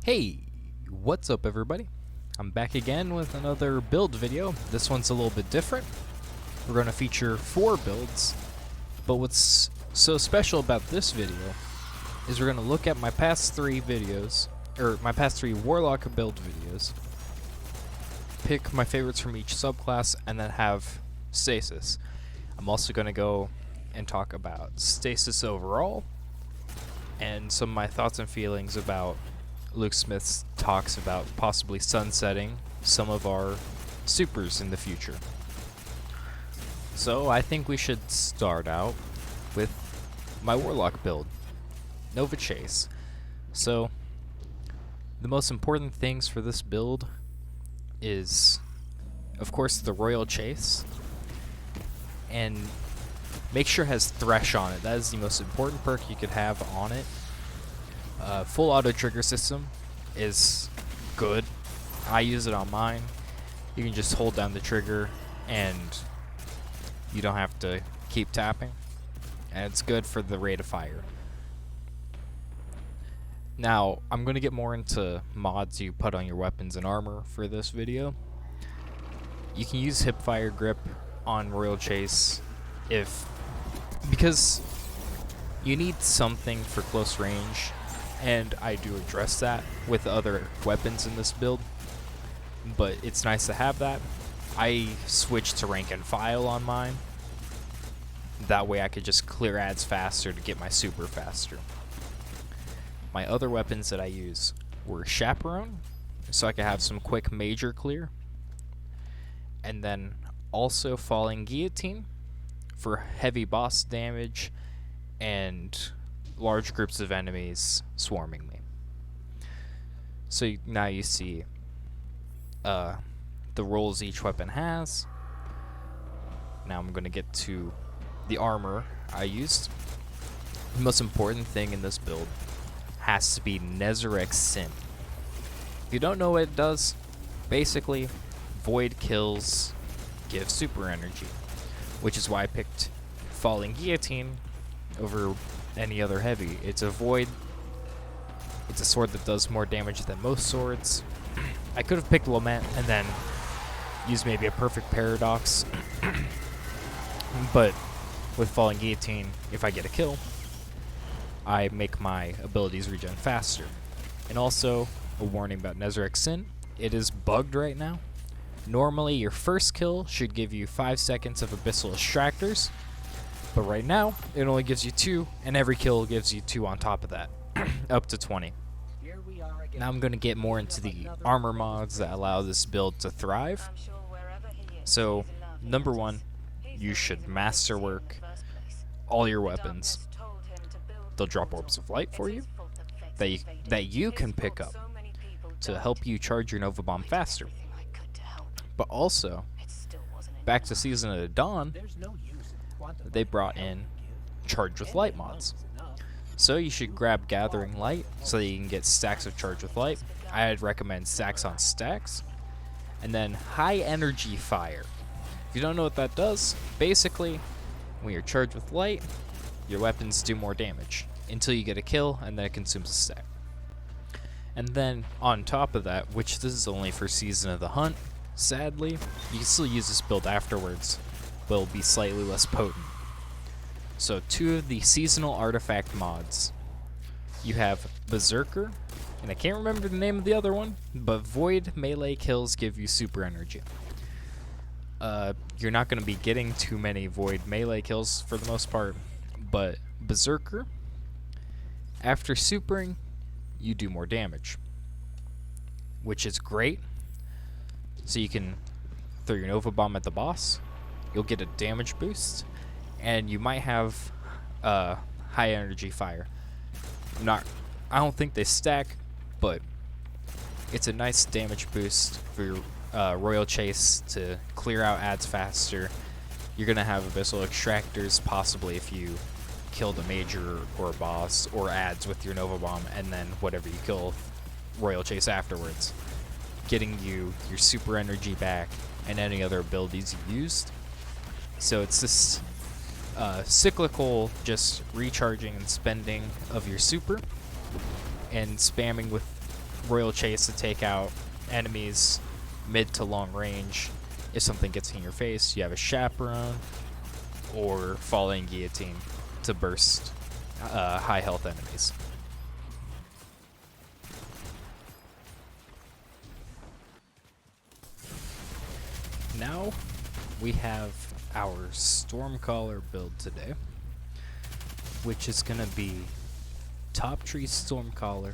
Hey, what's up everybody? I'm back again with another build video. This one's a little bit different. We're going to feature 4 builds, but what's so special about this video is we're going to look at my past 3 videos, or my past 3 Warlock build videos, pick my favorites from each subclass, and then have Stasis. I'm also going to go and talk about Stasis overall, and some of my thoughts and feelings about Luke Smith's talks about possibly sunsetting some of our supers in the future. So I think we should start out with my Warlock build, Nova Chase. So the most important things for this build is, of course, the Royal Chase, and make sure it has Thresh on it. That is the most important perk you could have on it. Full auto trigger system is good. I use it on mine. You can just hold down the trigger and you don't have to keep tapping, and it's good for the rate of fire. Now I'm going to get more into mods you put on your weapons and armor for this video. You can use hipfire grip on Royal Chase because you need something for close range, and I do address that with other weapons in this build, but it's nice to have that. I switched to rank and file on mine. That way I could just clear ads faster to get my super faster. My other weapons that I use were Chaperone, so I could have some quick major clear, and then also Falling Guillotine for heavy boss damage and large groups of enemies swarming me. So now you see the rolls each weapon has. Now I'm going to get to the armor I used. The most important thing in this build has to be Nezarec Sin. If you don't know what it does, basically void kills give super energy, which is why I picked Falling Guillotine over any other heavy. It's a void. It's a sword that does more damage than most swords. I could have picked Lament and then used maybe a perfect paradox, but with Falling Guillotine, if I get a kill, I make my abilities regen faster. And also, a warning about Nezarec Sin, it is bugged right now. Normally your first kill should give you 5 seconds of Abyssal Extractors, but right now it only gives you 2, and every kill gives you 2 on top of that, up to 20. Now I'm going to get more into the armor mods that allow this build to thrive. So number 1, you should masterwork all your weapons. They'll drop orbs of light for you that you can pick up to help you charge your Nova Bomb faster. But also, back to Season of the Dawn, they brought in Charge with Light mods. So you should grab Gathering Light so that you can get stacks of Charge with Light. I'd recommend stacks on stacks. And then High Energy Fire. If you don't know what that does, basically, when you're charged with light, your weapons do more damage until you get a kill, and then it consumes a stack. And then on top of that, which this is only for Season of the Hunt, sadly, you can still use this build afterwards, but it'll be slightly less potent. So 2 of the seasonal artifact mods. You have Berserker, and I can't remember the name of the other one, but void melee kills give you super energy. You're not going to be getting too many void melee kills for the most part, but Berserker, after supering, you do more damage, which is great. So you can throw your Nova Bomb at the boss, you'll get a damage boost, and you might have High Energy Fire. I don't think they stack, but it's a nice damage boost for your Royal Chase to clear out ads faster. You're going to have Abyssal Extractors possibly if you killed a major or a boss, or ads with your Nova Bomb, and then whatever you kill, Royal Chase afterwards, getting you your super energy back and any other abilities you used. So it's this cyclical just recharging and spending of your super, and spamming with Royal Chase to take out enemies mid to long range. If something gets in your face, you have a Chaperone or Falling Guillotine to burst high health enemies. Now we have our Stormcaller build today, which is going to be Top Tree Stormcaller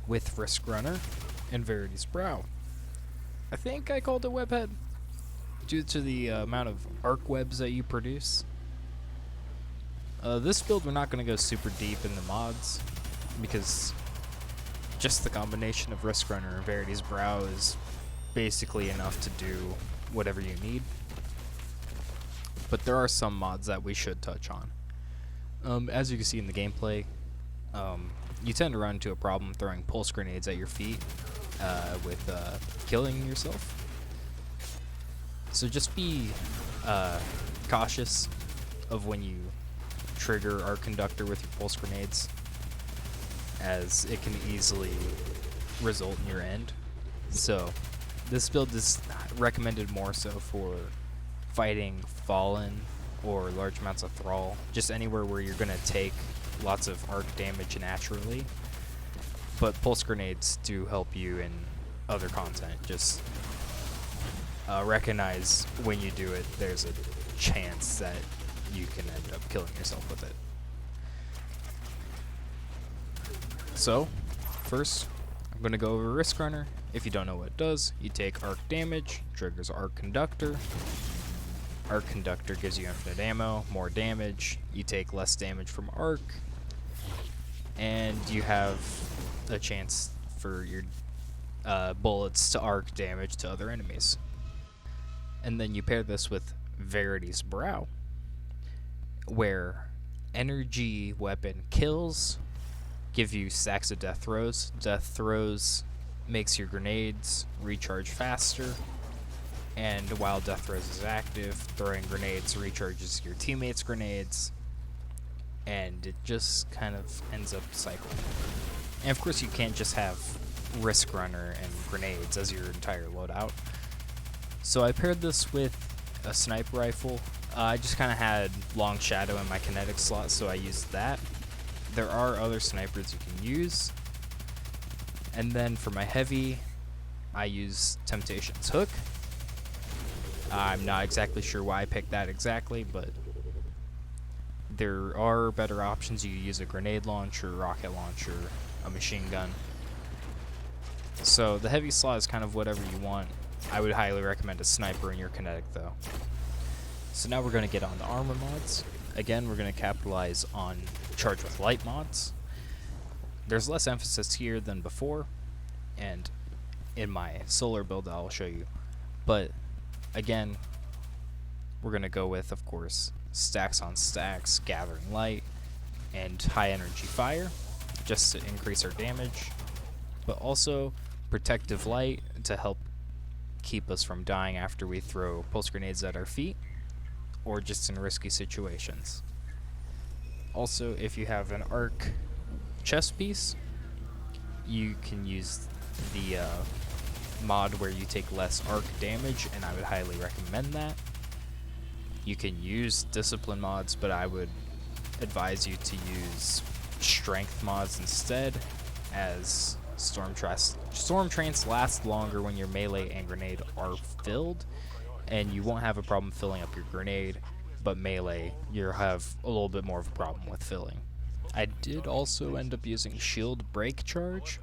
with Risk Runner and Verity's Brow. I think I called it Webhead due to the amount of arc webs that you produce. This build we're not going to go super deep in the mods because just the combination of Risk Runner and Verity's Brow is basically enough to do whatever you need. But there are some mods that we should touch on. As you can see in the gameplay, you tend to run into a problem throwing pulse grenades at your feet with killing yourself. So just be cautious of when you trigger Arc Conductor with your pulse grenades, as it can easily result in your end. So this build is recommended more so for fighting Fallen or large amounts of Thrall, just anywhere where you're going to take lots of arc damage naturally. But pulse grenades do help you in other content. Just recognize when you do it, there's a chance that you can end up killing yourself with it. So, first, I'm going to go over Risk Runner. If you don't know what it does, you take arc damage, triggers Arc Conductor. Arc Conductor gives you infinite ammo, more damage. You take less damage from arc, and you have a chance for your bullets to arc damage to other enemies. And then you pair this with Verity's Brow, where energy weapon kills give you stacks of death throws. Death throws makes your grenades recharge faster, and while death throws is active, throwing grenades recharges your teammates' grenades, and it just kind of ends up cycling. And of course you can't just have Risk Runner and grenades as your entire loadout. So I paired this with a sniper rifle. I just kind of had Long Shadow in my kinetic slot, so I used that. There are other snipers you can use. And then for my heavy, I use Temptation's Hook. I'm not exactly sure why I picked that exactly, but there are better options. You use a grenade launcher, rocket launcher, a machine gun. So the heavy slot is kind of whatever you want. I would highly recommend a sniper in your kinetic though. So now we're going to get on the armor mods. Again, we're going to capitalize on Charge with Light mods. There's less emphasis here than before, and in my solar build I'll show you. But again, we're going to go with, of course, stacks on stacks, Gathering Light, and high energy fire, just to increase our damage, but also Protective Light to help keep us from dying after we throw pulse grenades at our feet, or just in risky situations. Also, if you have an arc chest piece, you can use the mod where you take less arc damage, and I would highly recommend that. You can use discipline mods, but I would advise you to use strength mods instead, as storm trance last longer when your melee and grenade are filled, and you won't have a problem filling up your grenade, but melee you'll have a little bit more of a problem with filling. I did also end up using shield break charge,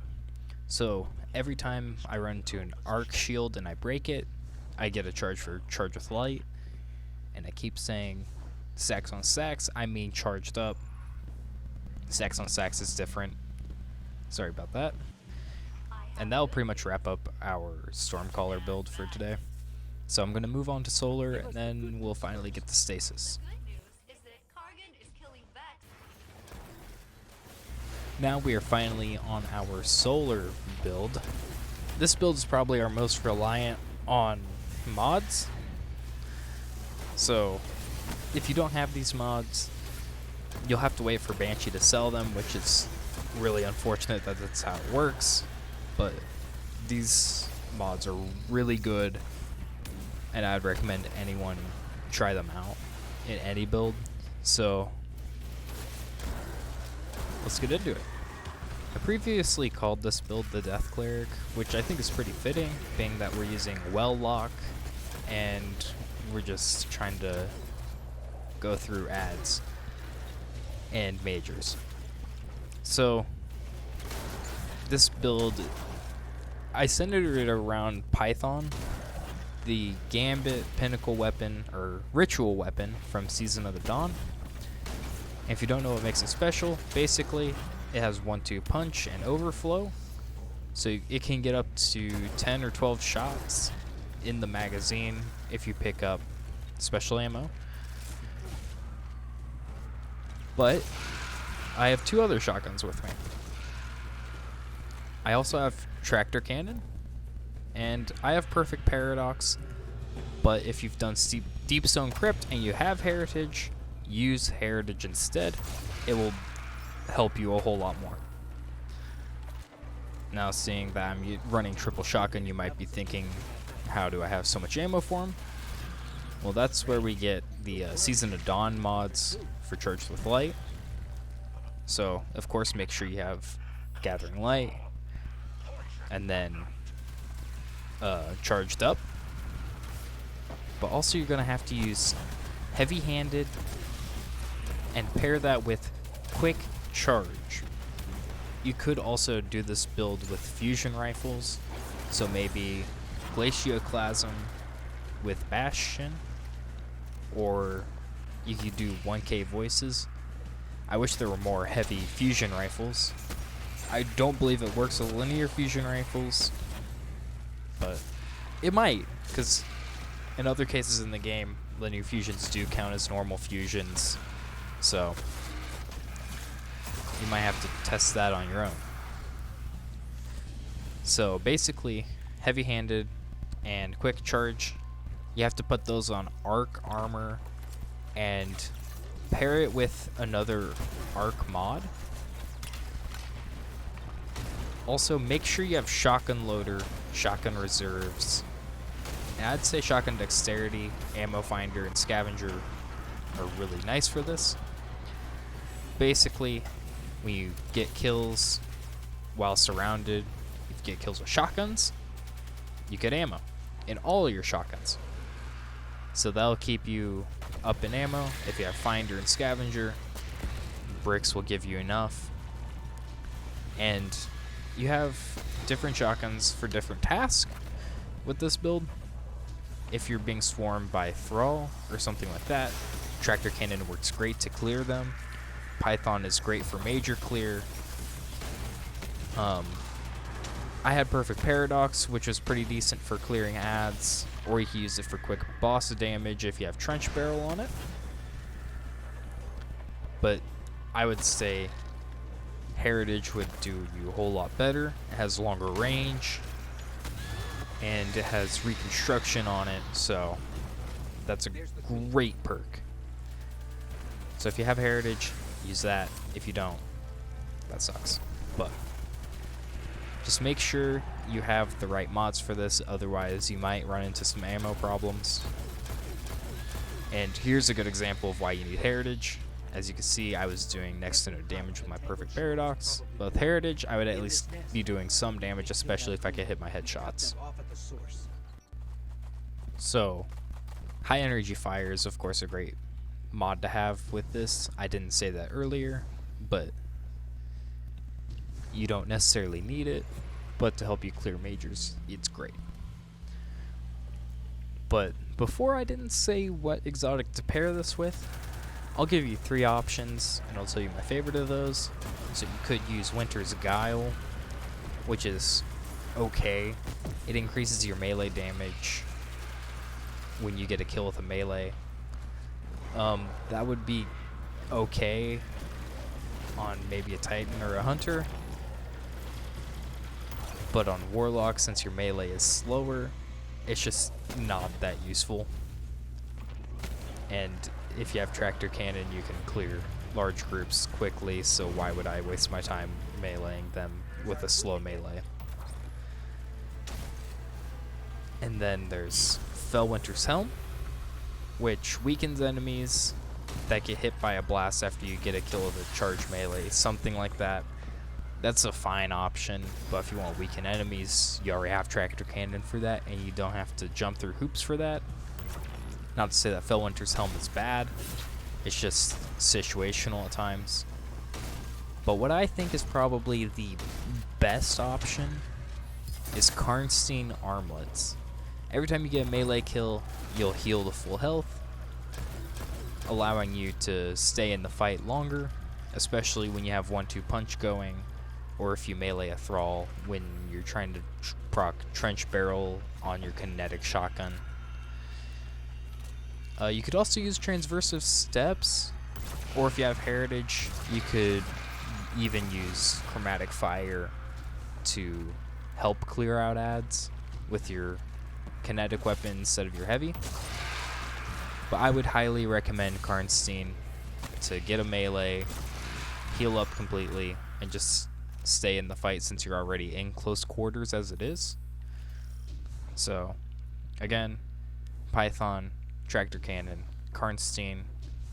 so every time I run into an arc shield and I break it, I get a charge for Charge with Light. And I keep saying stacks on stacks, I mean charged up. Stacks on stacks is different. Sorry about that. And that'll pretty much wrap up our Stormcaller build for today. So I'm going to move on to Solar, and then we'll finally get to Stasis. Now we are finally on our Solar build. This build is probably our most reliant on mods. So if you don't have these mods, you'll have to wait for Banshee to sell them, which is really unfortunate that that's how it works, but these mods are really good, and I'd recommend anyone try them out in any build. So let's get into it. I previously called this build the Death Cleric, which I think is pretty fitting, being that we're using Warlock and we're just trying to go through ads and majors. So this build, I centered it around Python, the Gambit Pinnacle weapon or ritual weapon from Season of the Dawn. And if you don't know what makes it special, basically it has 1-2 punch and overflow, so it can get up to 10 or 12 shots in the magazine if you pick up special ammo. But I have 2 other shotguns with me. I also have tractor cannon, and I have perfect paradox, but if you've done Deep Stone Crypt and you have heritage, use heritage instead. It will help you a whole lot more. Now, seeing that I'm running triple shotgun, you might be thinking, how do I have so much ammo for them? Well, that's where we get the Season of Dawn mods for Charged with Light. So, of course, make sure you have Gathering Light, and then Charged Up. But also, you're going to have to use Heavy-Handed and pair that with Quick Charge. You could also do this build with fusion rifles, so maybe Glacioclasm with Bastion, or you could do 1K Voices. I wish there were more heavy fusion rifles. I don't believe it works with linear fusion rifles, but it might, because in other cases in the game, linear fusions do count as normal fusions, so you might have to test that on your own. So basically, heavy-handed and quick charge, you have to put those on arc armor and pair it with another arc mod. Also, make sure you have shotgun loader, shotgun reserves, and I'd say shotgun dexterity, ammo finder, and scavenger are really nice for this. Basically, when you get kills while surrounded, if you get kills with shotguns, you get ammo in all of your shotguns. So that'll keep you up in ammo. If you have finder and scavenger, bricks will give you enough. And you have different shotguns for different tasks with this build. If you're being swarmed by Thrall or something like that, tractor cannon works great to clear them. Python is great for major clear. I had Perfect Paradox, which was pretty decent for clearing ads, or you can use it for quick boss damage if you have Trench Barrel on it. But I would say Heritage would do you a whole lot better. It has longer range, and it has Reconstruction on it, so that's a great perk. So if you have Heritage, use that. If you don't, that sucks. But just make sure you have the right mods for this, otherwise you might run into some ammo problems. And here's a good example of why you need Heritage. As you can see, I was doing next to no damage with my Perfect Paradox. But with Heritage, I would at least be doing some damage, especially if I could hit my headshots. So, High Energy Fire is of course a great mod to have with this. I didn't say that earlier, but you don't necessarily need it, but to help you clear majors, it's great. But before I didn't say what exotic to pair this with, I'll give you 3 options, and I'll tell you my favorite of those. So you could use Winter's Guile, which is okay. It increases your melee damage when you get a kill with a melee. That would be okay on maybe a Titan or a Hunter. But on Warlock, since your melee is slower, it's just not that useful. And if you have Tractor Cannon, you can clear large groups quickly, so why would I waste my time meleeing them with a slow melee? And then there's Felwinter's Helm, which weakens enemies that get hit by a blast after you get a kill with a charge melee, something like that. That's a fine option, but if you want to weaken enemies, you already have Tractor Cannon for that, and you don't have to jump through hoops for that. Not to say that Felwinter's Helm is bad, it's just situational at times. But what I think is probably the best option is Karnstein Armlets. Every time you get a melee kill, you'll heal to full health, allowing you to stay in the fight longer, especially when you have 1-2 punch going, or if you melee a thrall when you're trying to proc trench barrel on your kinetic shotgun. You could also use transversive steps, or if you have heritage, you could even use chromatic fire to help clear out ads with your kinetic weapon instead of your heavy. But I would highly recommend Karnstein to get a melee, heal up completely, and just stay in the fight since you're already in close quarters as it is. So, again, Python, Tractor Cannon, Karnstein,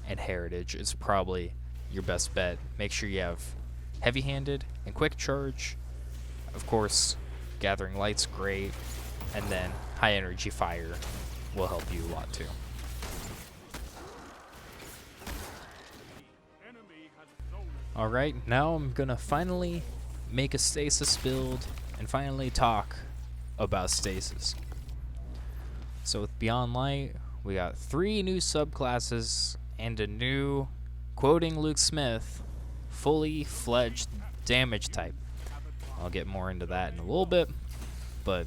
and Heritage is probably your best bet. Make sure you have heavy-handed and quick charge. Of course, Gathering Light's great, and then high energy fire will help you a lot too. Alright, now I'm gonna finally make a Stasis build and finally talk about Stasis. So with Beyond Light, we got 3 new subclasses and a new, quoting Luke Smith, fully fledged damage type. I'll get more into that in a little bit, but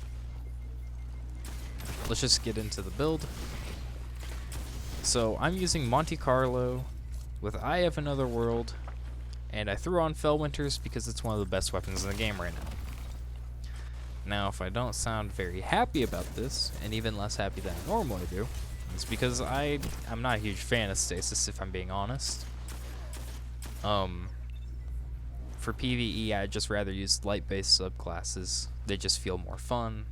let's just get into the build. So I'm using Monte Carlo with Eye of Another World, and I threw on Felwinter's because it's one of the best weapons in the game right now. Now, if I don't sound very happy about this, and even less happy than I normally do, it's because I'm not a huge fan of Stasis, if I'm being honest. For PvE, I'd just rather use light-based subclasses. They just feel more fun,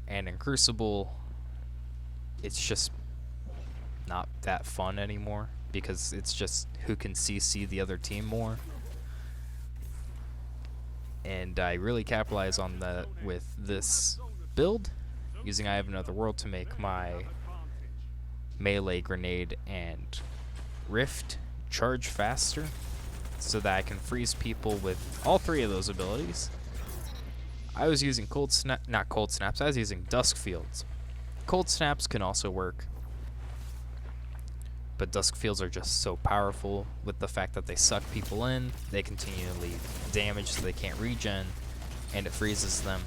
and in Crucible, it's just not that fun anymore, because it's just who can CC the other team more. And I really capitalize on that with this build, using Eye of Another World to make my melee, grenade, and rift charge faster, so that I can freeze people with all 3 of those abilities. I was using not cold snaps, I was using dusk fields. Cold snaps can also work, but dusk fields are just so powerful with the fact that they suck people in, they continually damage so they can't regen, and it freezes them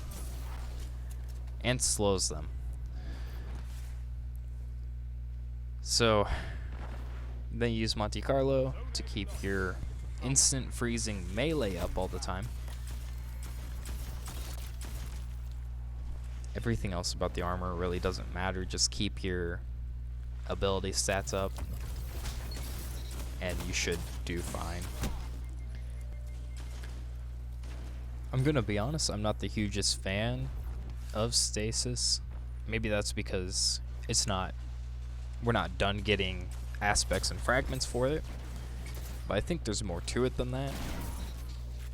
and slows them. So then you use Monte Carlo to keep your instant freezing melee up all the time. Everything else about the armor really doesn't matter, just keep your ability stats up and you should do fine. I'm gonna be honest, I'm not the hugest fan of Stasis. Maybe that's because we're not done getting aspects and fragments for it, but I think there's more to it than that.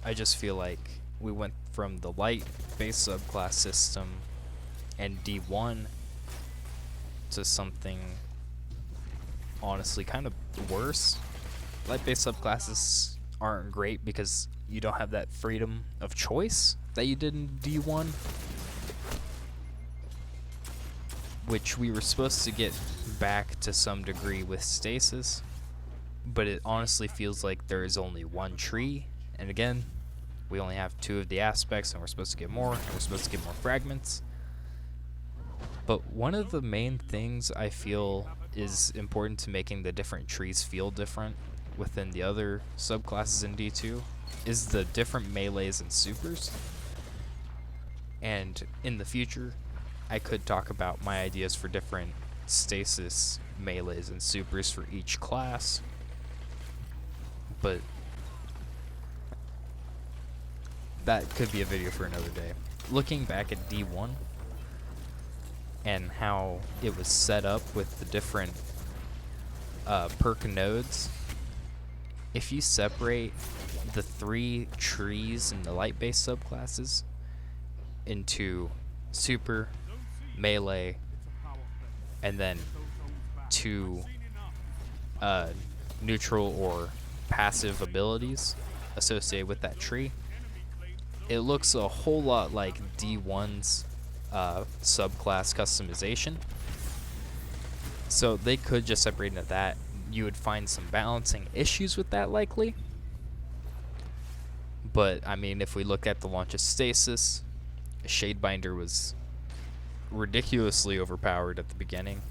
I just feel like we went from the light base subclass system and D1 to something honestly kind of worse. Light-based subclasses aren't great because you don't have that freedom of choice that you did in D1, which we were supposed to get back to some degree with Stasis, but it honestly feels like there is only one tree, and again, we only have 2 of the aspects, and we're supposed to get more, and we're supposed to get more fragments. But one of the main things I feel is important to making the different trees feel different within the other subclasses in D2 is the different melees and supers. And in the future, I could talk about my ideas for different Stasis melees and supers for each class. but that could be a video for another day. Looking back at D1 and how it was set up with the different perk nodes, if you separate the 3 trees in the light-based subclasses into super, melee, and then 2 neutral or passive abilities associated with that tree, it looks a whole lot like D1's subclass customization. So they could just separate into that. You would find some balancing issues with that likely. But I mean, if we look at the launch of Stasis, Shadebinder was ridiculously overpowered at the beginning.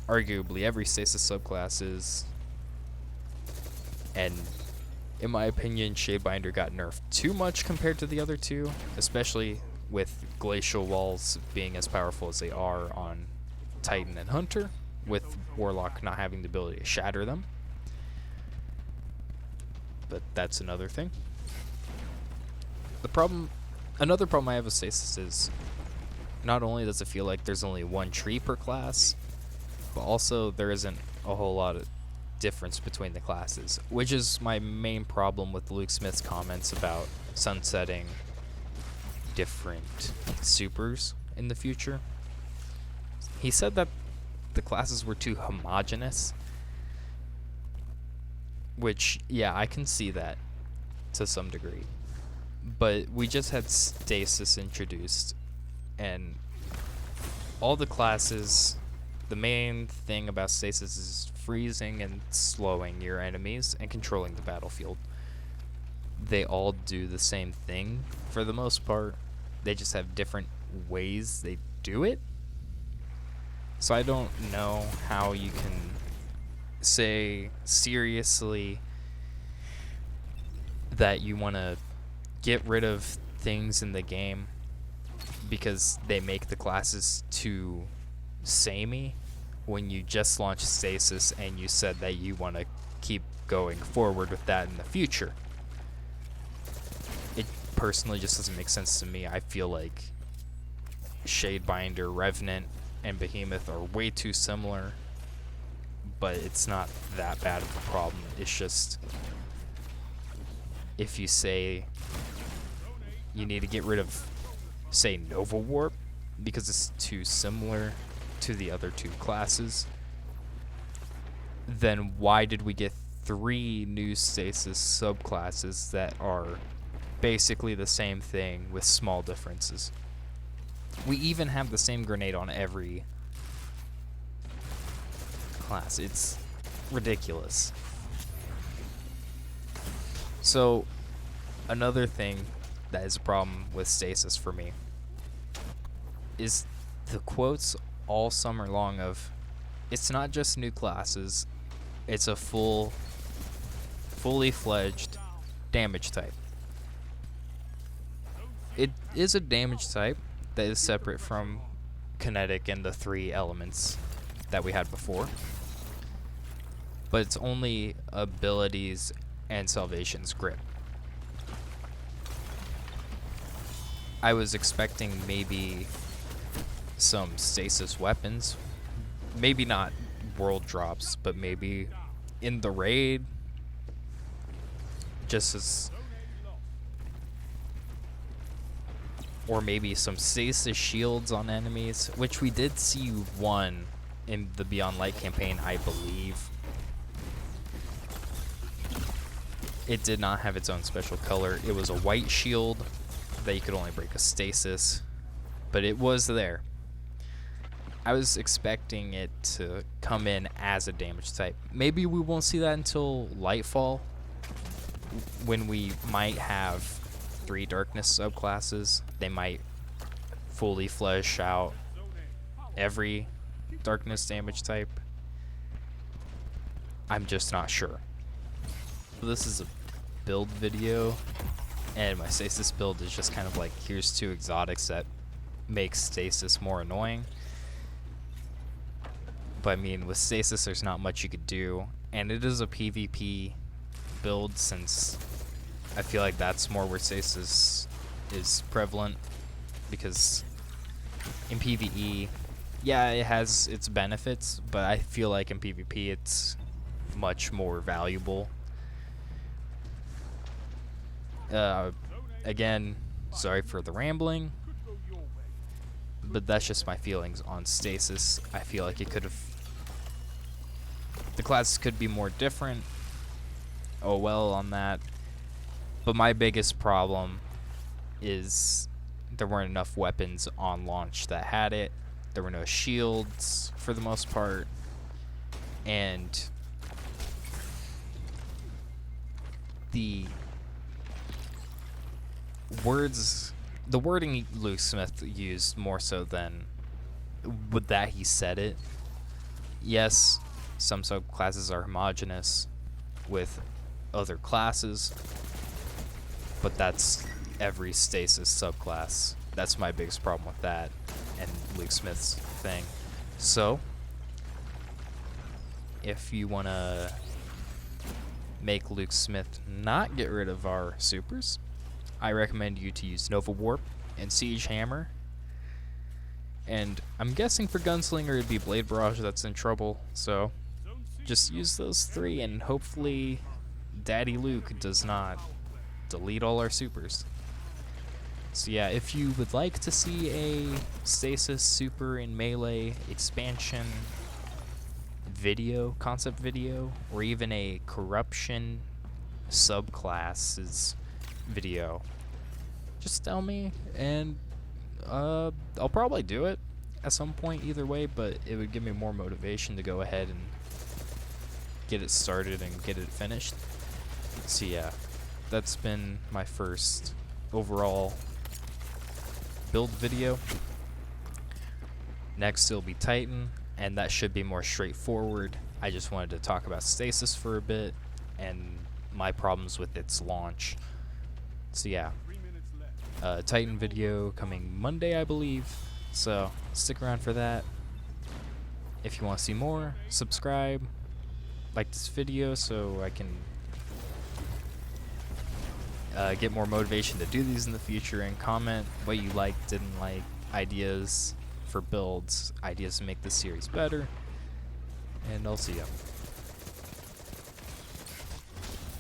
Arguably every Stasis subclass is. And in my opinion, Shadebinder got nerfed too much compared to the other 2, especially with glacial walls being as powerful as they are on Titan and Hunter, with Warlock not having the ability to shatter them. But that's another thing. Another problem I have with Stasis is not only does it feel like there's only 1 tree per class, but also there isn't a whole lot of difference between the classes, which is my main problem with Luke Smith's comments about sunsetting different supers in the future. He said that the classes were too homogenous, which, yeah, I can see that to some degree. But we just had Stasis introduced, and all the classes, the main thing about Stasis is freezing and slowing your enemies and controlling the battlefield. They all do the same thing for the most part. They just have different ways they do it. So I don't know how you can say seriously that you want to get rid of things in the game because they make the classes too samey when you just launched Stasis and you said that you want to keep going forward with that in the future. It personally just doesn't make sense to me. I feel like Shadebinder, Revenant, and Behemoth are way too similar, but it's not that bad of a problem. It's just if you say you need to get rid of, say, Nova Warp because it's too similar to the other 2 classes, then why did we get 3 new Stasis subclasses that are basically the same thing with small differences? We even have the same grenade on every class. It's ridiculous. So, another thing that is a problem with Stasis for me is the quotes all summer long of, it's not just new classes, it's a fully fledged damage type. It is a damage type that is separate from kinetic and the 3 elements that we had before, but it's only abilities and Salvation's grip. I was expecting maybe some Stasis weapons, maybe not world drops, but maybe in the raid, just as, or maybe some Stasis shields on enemies, which we did see 1 in the Beyond Light campaign, I believe. It did not have its own special color. It was a white shield that you could only break a Stasis, but it was there. I was expecting it to come in as a damage type. Maybe we won't see that until Lightfall, when we might have 3 darkness subclasses. They might fully flesh out every darkness damage type. I'm just not sure. This is a build video, and my Stasis build is just kind of like, here's 2 exotics that make Stasis more annoying. But I mean, with Stasis there's not much you could do, and it is a PvP build, since I feel like that's more where Stasis is prevalent, because in PvE, yeah, it has its benefits, but I feel like in PvP it's much more valuable. Again, sorry for the rambling, but that's just my feelings on Stasis. I feel like it could have, the classes could be more different. Oh well on that. But my biggest problem is there weren't enough weapons on launch that had it. There were no shields for the most part. And the wording Luke Smith used more so than with that he said it. Yes, some subclasses are homogenous with other classes, but that's every Stasis subclass. That's my biggest problem with that and Luke Smith's thing. So, if you want to make Luke Smith not get rid of our supers, I recommend you to use Nova Warp and Siege Hammer. And I'm guessing for Gunslinger it'd be Blade Barrage that's in trouble, so just use those three and hopefully Daddy Luke does not delete all our supers. So yeah, if you would like to see a Stasis super in Melee expansion video, concept video, or even a corruption subclasses video, just tell me, and I'll probably do it at some point either way, but it would give me more motivation to go ahead and get it started and get it finished. So yeah, that's been my first overall build video. Next it'll be Titan, and that should be more straightforward. I just wanted to talk about Stasis for a bit and my problems with its launch. So yeah, Titan video coming Monday, I believe, so stick around for that. If you want to see more, subscribe, like this video so I can get more motivation to do these in the future, and comment what you liked, didn't like, ideas for builds, ideas to make this series better, and I'll see ya.